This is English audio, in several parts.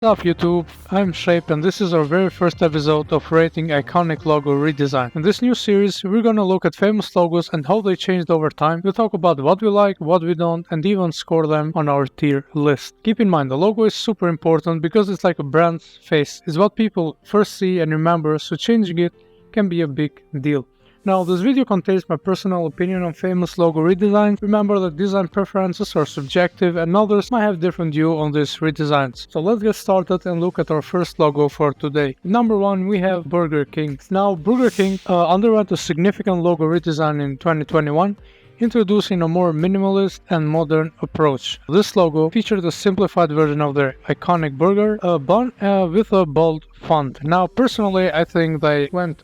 What's up YouTube, I'm Shape and this is our very first episode of rating iconic logo redesign. In this new series, we're gonna look at famous logos and how they changed over time. We'll talk about what we like, what we don't, and even score them on our tier list. Keep in mind, the logo is super important because it's like a brand's face. It's what people first see and remember, so changing it can be a big deal. Now, this video contains my personal opinion on famous logo redesigns. Remember that design preferences are subjective and others might have different view on these redesigns. So let's get started and look at our first logo for today. Number 1, we have Burger King. Now, Burger King underwent a significant logo redesign in 2021, introducing a more minimalist and modern approach. This logo featured a simplified version of their iconic burger bun with a bold font. Now, personally, I think they went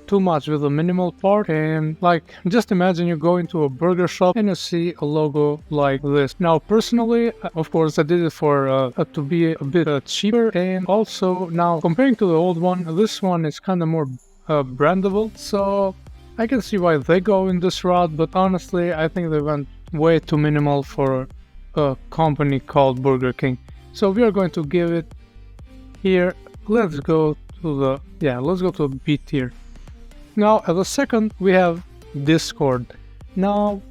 too much with the minimal part, and just imagine you go into a burger shop and you see a logo like this. Now, personally, of course, I did it for to be a bit cheaper, and also now comparing to the old one, this one is kind of more brandable. So I can see why they go in this route, but honestly, I think they went way too minimal for a company called Burger King. So we are going to give it here. Let's go to the B tier. Now, at the second, we have Discord. Now,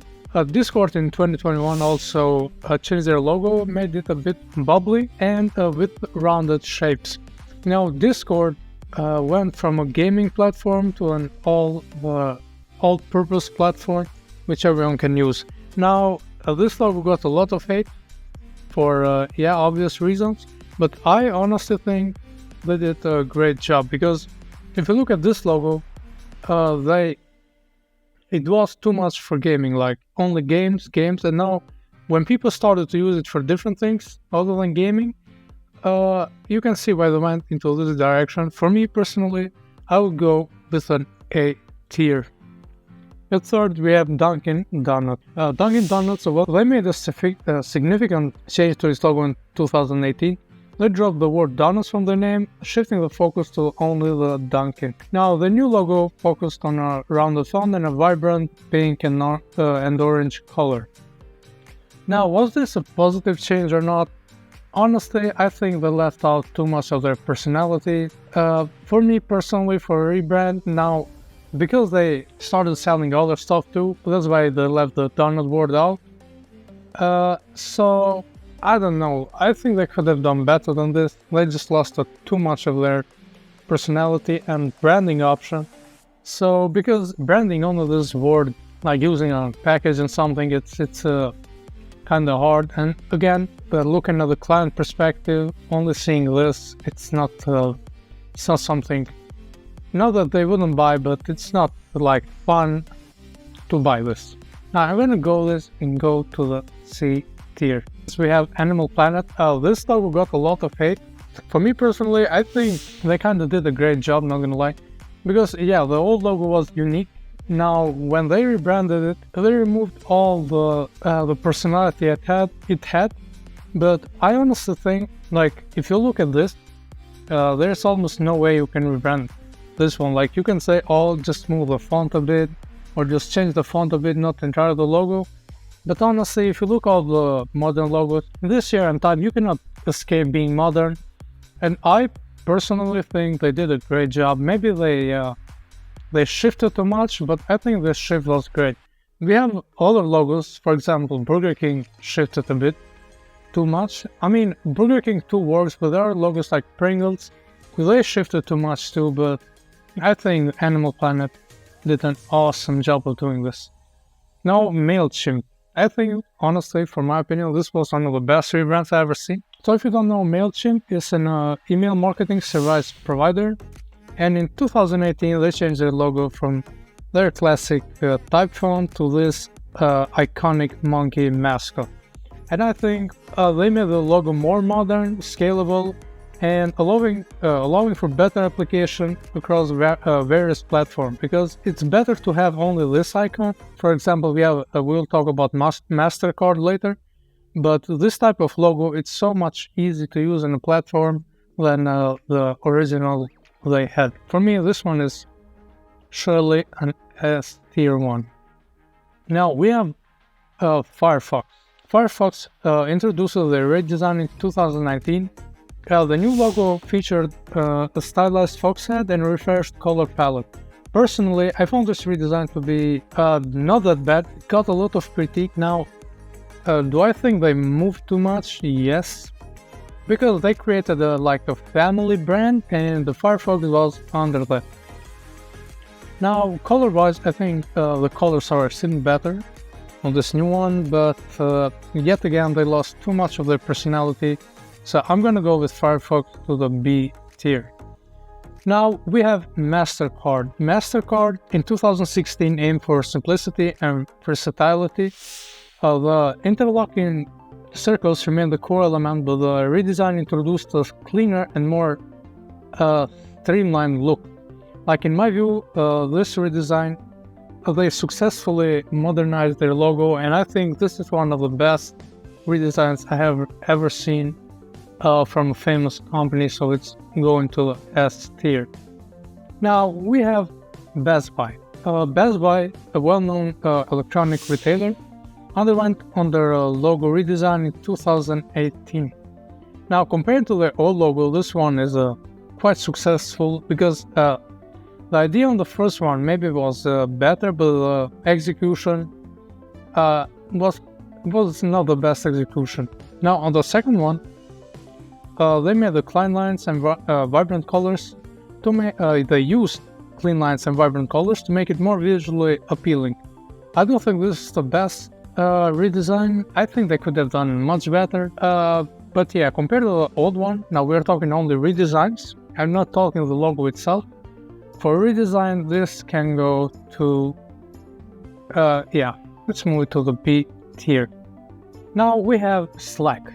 Discord in 2021 also changed their logo, made it a bit bubbly and with rounded shapes. Now, Discord went from a gaming platform to an all-purpose platform which everyone can use. Now, this logo got a lot of hate for obvious reasons, but I honestly think they did a great job, because if you look at this logo, it was too much for gaming, like only games, and now when people started to use it for different things other than gaming, you can see why they went into this direction. For me personally, I would go with an A tier. At third, we have Dunkin' Donuts. Dunkin' Donuts, they made a significant change to its logo in 2018. They dropped the word donuts from their name, shifting the focus to only the Dunkin'. Now, the new logo focused on a rounded font and a vibrant pink and orange color. Now, was this a positive change or not? Honestly, I think they left out too much of their personality. For me personally, for a rebrand, now, because they started selling other stuff too, that's why they left the donut word out. So, I don't know. I think they could have done better than this. They just lost too much of their personality and branding option. So, because branding only this word, like using a package and something, it's kind of hard. And again, looking at the client perspective, only seeing this, it's not something, not that they wouldn't buy, but it's not like fun to buy this. Now I'm gonna go to the C tier. So we have Animal Planet. This logo got a lot of hate. For me personally, I think they kind of did a great job, not gonna lie, because the old logo was unique. Now, when they rebranded it, they removed all the personality it had. But I honestly think, like, if you look at this, there's almost no way you can rebrand this one. Like, you can say, oh, just move the font a bit, or just change the font a bit, not entirely the logo. But honestly, if you look at all the modern logos, this year and time, you cannot escape being modern. And I personally think they did a great job. Maybe they shifted too much, but I think this shift was great. We have other logos, for example, Burger King shifted a bit too much. I mean, Burger King too works, but there are logos like Pringles, they shifted too much too, but I think Animal Planet did an awesome job of doing this. Now, MailChimp. I think, honestly, for my opinion, this was one of the best rebrands I've ever seen. So if you don't know, MailChimp is an email marketing service provider. And in 2018, they changed their logo from their classic type font to this iconic monkey mascot. And I think they made the logo more modern, scalable, and allowing for better application across various platforms, because it's better to have only this icon. For example, we'll talk about MasterCard later, but this type of logo, it's so much easy to use on a platform than the original they had. For me, this one is surely an S tier 1. Now we have Firefox. Firefox introduced their redesign in 2019, The new logo featured a stylized fox head and a refreshed color palette. Personally, I found this redesign to be not that bad. It got a lot of critique. Now, do I think they moved too much? Yes, because they created like a family brand and the Firefox was under that. Now, color-wise, I think the colors are sitting better on this new one, but yet again, they lost too much of their personality. So I'm gonna go with Firefox to the B tier. Now we have MasterCard. MasterCard in 2016 aimed for simplicity and versatility. The interlocking circles remain the core element, but the redesign introduced a cleaner and more streamlined look. Like in my view, this redesign, they successfully modernized their logo, and I think this is one of the best redesigns I have ever seen from a famous company, so it's going to the S tier. Now we have Best Buy. Best Buy, a well-known electronic retailer, underwent their logo redesign in 2018. Now compared to their old logo, this one is quite successful because the idea on the first one maybe was better, but the execution was not the best execution. Now on the second one, they made the clean lines and vibrant colors to make. They used clean lines and vibrant colors to make it more visually appealing. I don't think this is the best redesign. I think they could have done much better. But yeah, compared to the old one, now we're talking only redesigns. I'm not talking the logo itself. For redesign, this can go to let's move it to the B tier. Now we have Slack.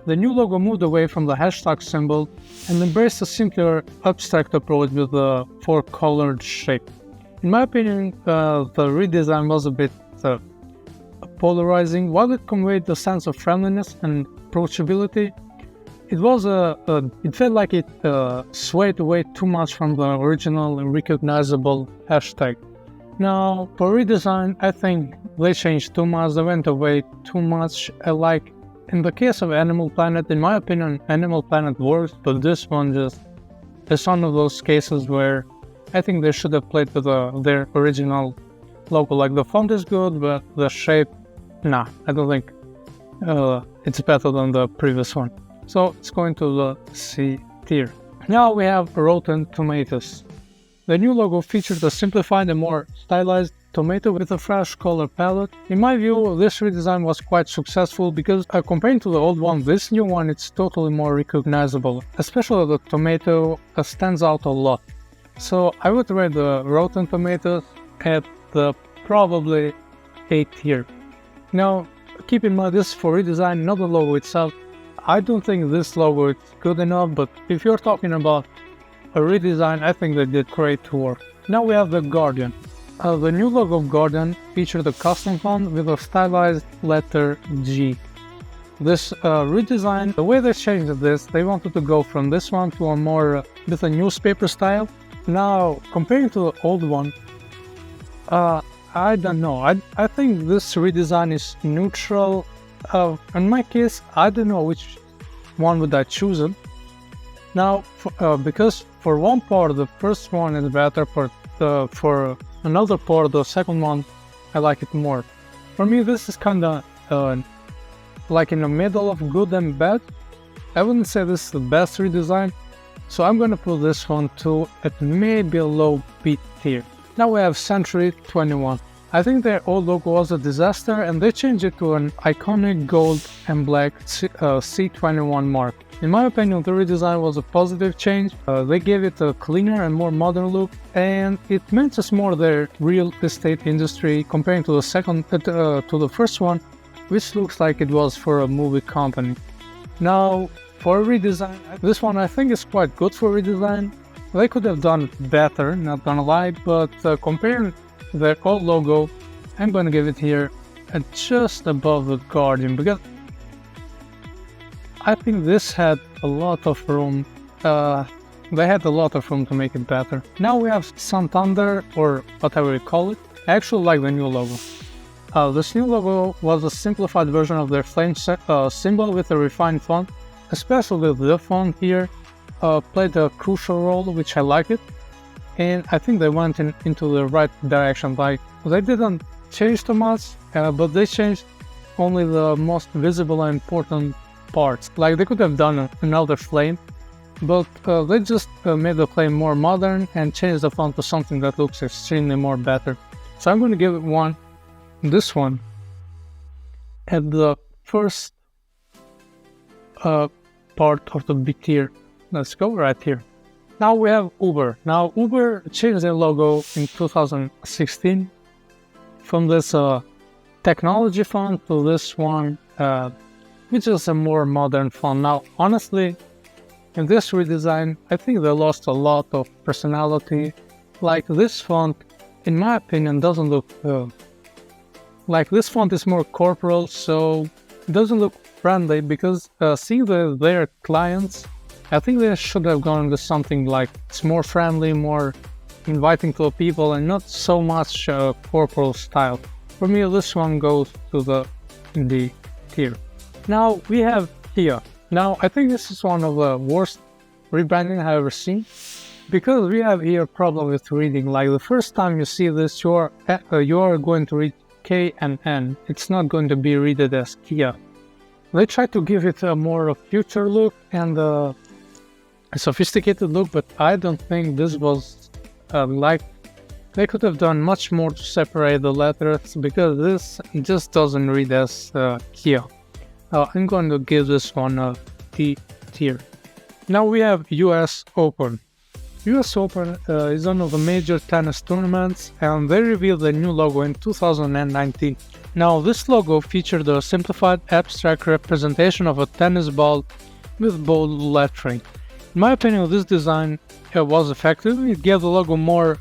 The new logo moved away from the hashtag symbol and embraced a simpler, abstract approach with a four-colored shape. In my opinion, the redesign was a bit polarizing. While it conveyed the sense of friendliness and approachability, it felt like it swayed away too much from the original and recognizable hashtag. Now, for redesign, I think they changed too much. They went away too much. Like in the case of Animal Planet, in my opinion, Animal Planet works, but this one is one of those cases where I think they should have played with their original logo. Like the font is good, but the shape, nah, I don't think it's better than the previous one. So it's going to the C tier. Now we have Rotten Tomatoes. The new logo featured a simplified and more stylized tomato with a fresh color palette. In my view, this redesign was quite successful because comparing to the old one, this new one it's totally more recognizable. Especially the tomato stands out a lot. So I would rate the Rotten Tomatoes at the probably A tier. Now keep in mind this is for redesign, not the logo itself. I don't think this logo is good enough, but if you're talking about a redesign, I think they did great work. Now we have the Guardian. The new logo of Guardian featured a custom font with a stylized letter G. This redesign, the way they changed this, they wanted to go from this one to a more with a newspaper style. Now comparing to the old one, I don't know. I think this redesign is neutral. In my case, I don't know which one would I choose. Now, because for one part, the first one is better. For another part, the second one, I like it more. For me, this is kind of like in the middle of good and bad. I wouldn't say this is the best redesign, so I'm gonna put this one to at maybe a low B tier. Now we have Century 21. I think their old logo was a disaster and they changed it to an iconic gold and black C21 mark. In my opinion, the redesign was a positive change. They gave it a cleaner and more modern look, and it matches more their real estate industry comparing to the first one, which looks like it was for a movie company. Now, for redesign, this one I think is quite good for redesign. They could have done better, not gonna lie, but comparing their old logo, I'm gonna give it here at just above the Guardian because I think this had a lot of room. They had a lot of room to make it better. Now we have Santander, or whatever you call it. I actually like the new logo. This new logo was a simplified version of their flame symbol with a refined font. especially the font here played a crucial role, which I like it. And I think they went into the right direction. Like, they didn't change too much, but they changed only the most visible and important parts. Like, they could have done another flame, but they just made the flame more modern and changed the font to something that looks extremely more better. So I'm going to give it this one at the first part of the big tier. Let's go right here. Now we have Uber. Now Uber changed their logo in 2016 from this technology font to this one, which is a more modern font. Now, honestly, in this redesign, I think they lost a lot of personality. Like, this font, in my opinion, doesn't look like this font is more corporal, so it doesn't look friendly, because seeing their clients, I think they should have gone with something like it's more friendly, more inviting to people, and not so much corporal style. For me, this one goes to the tier. Now we have Kia. Now I think this is one of the worst rebranding I've ever seen, because we have here a problem with reading. Like, the first time you see this, you are going to read K and N. It's not going to be read as Kia. They tried to give it a more future look and a sophisticated look, but I don't think this was like, they could have done much more to separate the letters, because this just doesn't read as Kia. I'm going to give this one a D tier. Now we have US Open. US Open is one of the major tennis tournaments, and they revealed a new logo in 2019. Now, this logo featured a simplified abstract representation of a tennis ball with bold lettering. In my opinion, this design was effective. It gave the logo more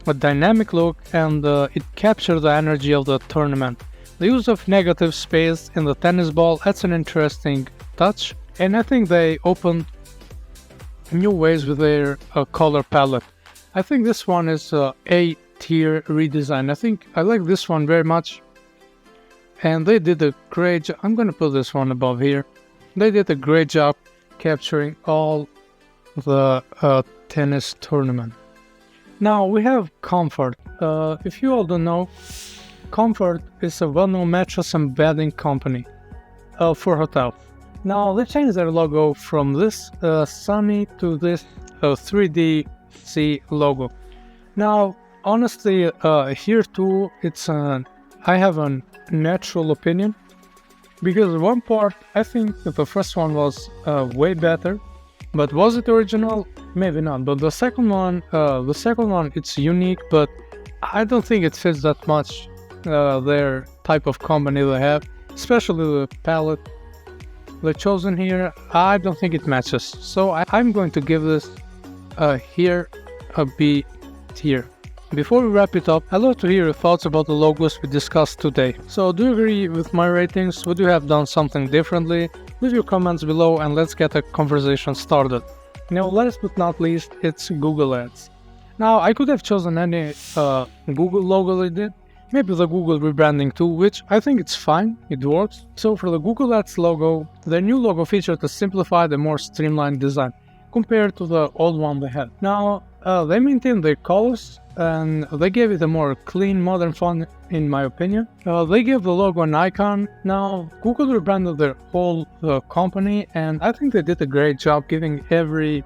a dynamic look, and it captured the energy of the tournament. The use of negative space in the tennis ball adds an interesting touch, and I think they opened new ways with their color palette. I think this one is A tier redesign. I think I like this one very much, and they did a great job. I'm gonna put this one above here. They did a great job capturing all the tennis tournament. Now we have Comfort. If you all don't know, Comfort is a well-known mattress and bedding company for hotels. Now they changed their logo from this sunny to this 3D C logo. Now, honestly, here too, I have a natural opinion, because one part, I think that the first one was way better, but was it original? Maybe not. But the second one, it's unique, but I don't think it fits that much their type of company they have, especially the palette they chosen here. I don't think it matches, so I'm going to give this here a B tier. Before we wrap it up, I'd love to hear your thoughts about the logos we discussed today. So, do you agree with my ratings? Would you have done something differently? Leave your comments below and let's get a conversation started. Now, last but not least, it's Google Ads. Now, I could have chosen any Google logo they did, maybe the Google rebranding too, which I think it's fine, it works. So for the Google Ads logo, their new logo featured a simplified and more streamlined design compared to the old one they had. Now, they maintained their colors and they gave it a more clean, modern font, in my opinion. They gave the logo an icon. Now, Google rebranded their whole company, and I think they did a great job giving every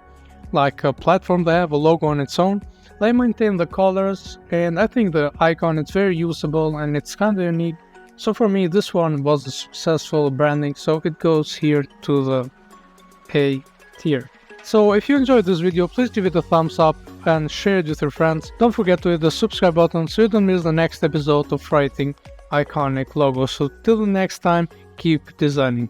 platform they have a logo on its own. They maintain the colors, and I think the icon is very usable and it's kind of unique. So for me, this one was a successful branding, so it goes here to the A tier. So if you enjoyed this video, please give it a thumbs up and share it with your friends. Don't forget to hit the subscribe button so you don't miss the next episode of writing iconic logos. So till the next time, keep designing.